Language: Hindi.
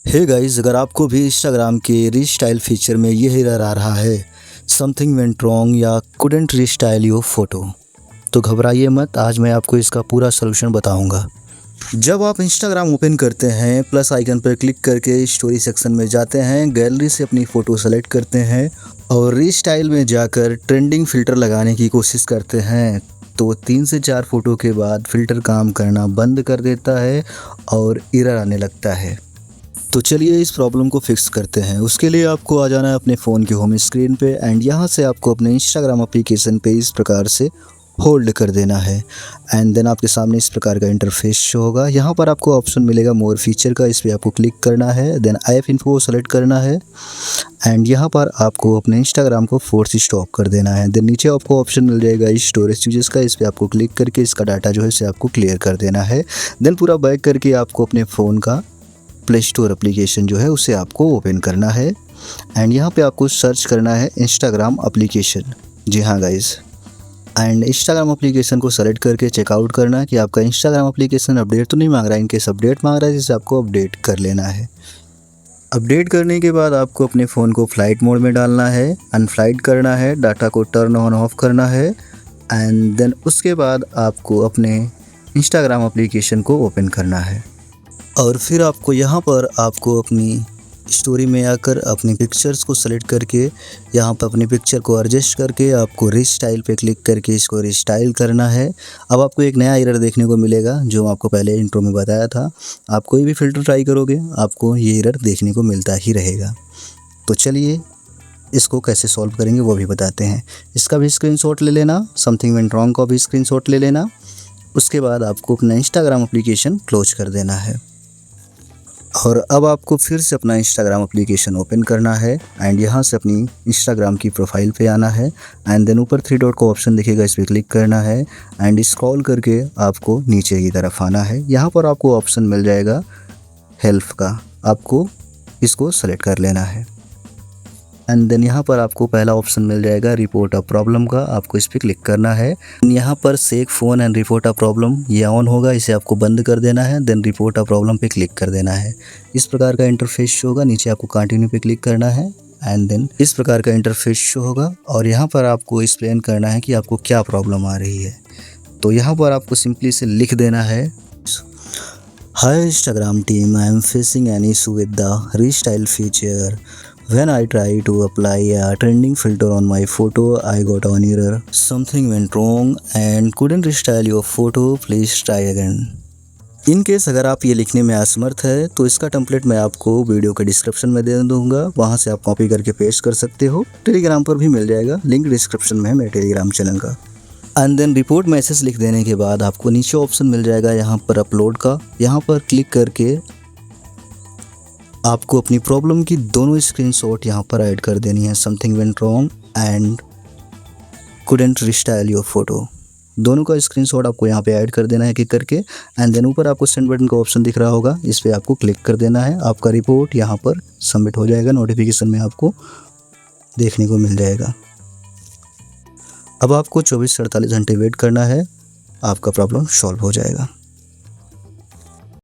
हे गाइस, अगर आपको भी इंस्टाग्राम के रीस्टाइल फीचर में ये एरर आ रहा है, समथिंग वेंट रॉन्ग या कुडंट रीस्टाइल योर फोटो, तो घबराइए मत। आज मैं आपको इसका पूरा सलूशन बताऊंगा। जब आप इंस्टाग्राम ओपन करते हैं, प्लस आइकन पर क्लिक करके स्टोरी सेक्शन में जाते हैं, गैलरी से अपनी फ़ोटो सेलेक्ट करते हैं और रीस्टाइल में जाकर ट्रेंडिंग फ़िल्टर लगाने की कोशिश करते हैं, तो 3 से 4 फ़ोटो के बाद फ़िल्टर काम करना बंद कर देता है और एरर आने लगता है। तो चलिए इस प्रॉब्लम को फिक्स करते हैं। उसके लिए आपको आ जाना है अपने फ़ोन के होम स्क्रीन पे एंड यहाँ से आपको अपने इंस्टाग्राम एप्लीकेशन पे इस प्रकार से होल्ड कर देना है एंड देन आपके सामने इस प्रकार का इंटरफेस शो होगा। यहाँ पर आपको ऑप्शन मिलेगा मोर फीचर का, इस पर आपको क्लिक करना है, देन ऐप इन्फो को सेलेक्ट करना है एंड यहाँ पर आपको अपने इंस्टाग्राम को फोर्स स्टॉप कर देना है। देन नीचे आपको ऑप्शन मिल जाएगा स्टोरेज यूजेस का, इस पर आपको क्लिक करके इसका डाटा जो है इसे आपको क्लियर कर देना है। देन पूरा बैक करके आपको अपने फ़ोन का प्ले स्टोर एप्लीकेशन जो है उसे आपको ओपन करना है एंड यहाँ पे आपको सर्च करना है इंस्टाग्राम एप्लीकेशन। जी हाँ गाइज़, एंड इंस्टाग्राम एप्लीकेशन को सेलेक्ट करके चेकआउट करना है कि आपका इंस्टाग्राम एप्लीकेशन अपडेट तो नहीं मांग रहा है। इनकेस अपडेट मांग रहा है जिसे आपको अपडेट कर लेना है। अपडेट करने के बाद आपको अपने फ़ोन को फ्लाइट मोड में डालना है, अनफ्लाइट करना है, डाटा को टर्न ऑन ऑफ करना है एंड देन उसके बाद आपको अपने इंस्टाग्राम एप्लीकेशन को ओपन करना है और फिर आपको यहाँ पर आपको अपनी स्टोरी में आकर अपनी पिक्चर्स को सेलेक्ट करके यहाँ पर अपनी पिक्चर को एडजस्ट करके आपको रीस्टाइल पे क्लिक करके इसको रीस्टाइल करना है। अब आपको एक नया एरर देखने को मिलेगा जो आपको पहले इंट्रो में बताया था। आप कोई भी फ़िल्टर ट्राई करोगे आपको ये एरर देखने को मिलता ही रहेगा। तो चलिए इसको कैसे सॉल्व करेंगे वो भी बताते हैं। इसका भी स्क्रीनशॉट ले लेना, समथिंग वेंट रॉन्ग का भी स्क्रीनशॉट ले लेना। उसके बाद आपको अपना इंस्टाग्राम एप्लीकेशन क्लोज कर देना है और अब आपको फिर से अपना इंस्टाग्राम एप्लीकेशन ओपन करना है एंड यहाँ से अपनी इंस्टाग्राम की प्रोफाइल पे आना है एंड देन ऊपर 3 डॉट का ऑप्शन दिखेगा, इस पर क्लिक करना है एंड स्क्रॉल करके आपको नीचे की तरफ आना है। यहाँ पर आपको ऑप्शन मिल जाएगा हेल्प का, आपको इसको सेलेक्ट कर लेना है एंड देन यहाँ पर आपको पहला ऑप्शन मिल जाएगा रिपोर्ट अ प्रॉब्लम का, आपको इस पर क्लिक करना है। यहाँ पर shake phone and report a problem ये ऑन होगा, इसे आपको बंद कर देना है। देन रिपोर्ट अ प्रॉब्लम पे क्लिक कर देना है। इस प्रकार का इंटरफेस शो होगा, नीचे आपको कंटिन्यू पे क्लिक करना है एंड देन इस प्रकार का इंटरफेस शो होगा और यहाँ पर आपको एक्सप्लेन करना है कि आपको क्या प्रॉब्लम आ रही है। तो यहाँ पर आपको सिंपली से लिख देना है, hi Instagram team, I am facing an issue with the restyle feature. When I try to apply a trending filter on my photo, I got an error. Something went wrong and couldn't restyle your photo. Please try again. In case अगर आप ये लिखने में असमर्थ है तो इसका टेम्पलेट मैं आपको वीडियो के डिस्क्रिप्शन में दे दूंगा, वहाँ से आप कॉपी करके पेस्ट कर सकते हो। टेलीग्राम पर भी मिल जाएगा, लिंक डिस्क्रिप्शन में है मेरे टेलीग्राम चैनल का। एंड देन रिपोर्ट मैसेज लिख देने के बाद आपको नीचे ऑप्शन मिल जाएगा यहाँ पर अपलोड का, यहाँ पर क्लिक करके आपको अपनी प्रॉब्लम की दोनों स्क्रीनशॉट यहाँ पर ऐड कर देनी है, something went wrong and couldn't restyle your photo. दोनों का स्क्रीनशॉट आपको यहाँ पे ऐड कर देना है क्लिक करके एंड देन ऊपर आपको सेंड बटन का ऑप्शन दिख रहा होगा, इस पर आपको क्लिक कर देना है। आपका रिपोर्ट यहाँ पर सबमिट हो जाएगा, नोटिफिकेशन में आपको देखने को मिल जाएगा। अब आपको 24 से 48 घंटे वेट करना है, आपका प्रॉब्लम सॉल्व हो जाएगा।